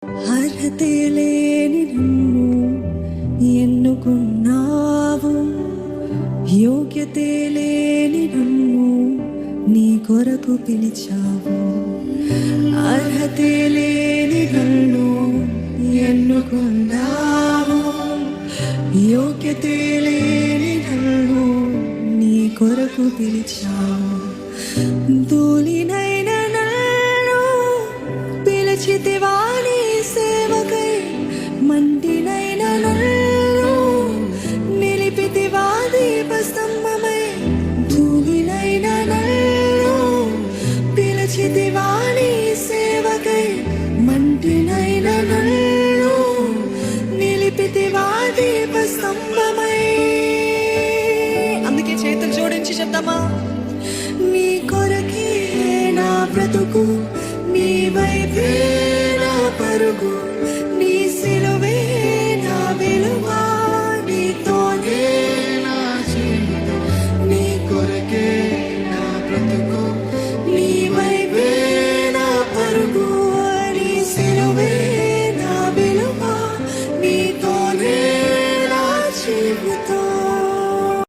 అర్హతే లేని నన్ను ఎన్నుకున్నావు, యోగ్యతే లేని నన్ను నీ కొరకు పిలిచావు. అర్హతే లేని నన్ను ఎన్నుకున్నావు, యోగ్యతే లేని నన్ను నీ కొరకు పిలిచావు. ధూళినైన నన్ను పిలిచితివా నీ సేవకై, మంటినైన నన్ను నిలిపితివా దీపస్తంభమై. ధూళినైన నన్ను పిలిచితివా నీ సేవకై, మంటినైన నన్ను నిలిపితివా దీపస్తంభమై. అందుకే చేతులు జోడించి చెప్తామా, నీ కొరకే నా బ్రతుకు, నీ వైపే నా పరుగు, నీ సిలువే నా విలువ, నీతోనే నా జీవితం. నీ కొరకే నా బ్రతుకు, నీ వైపే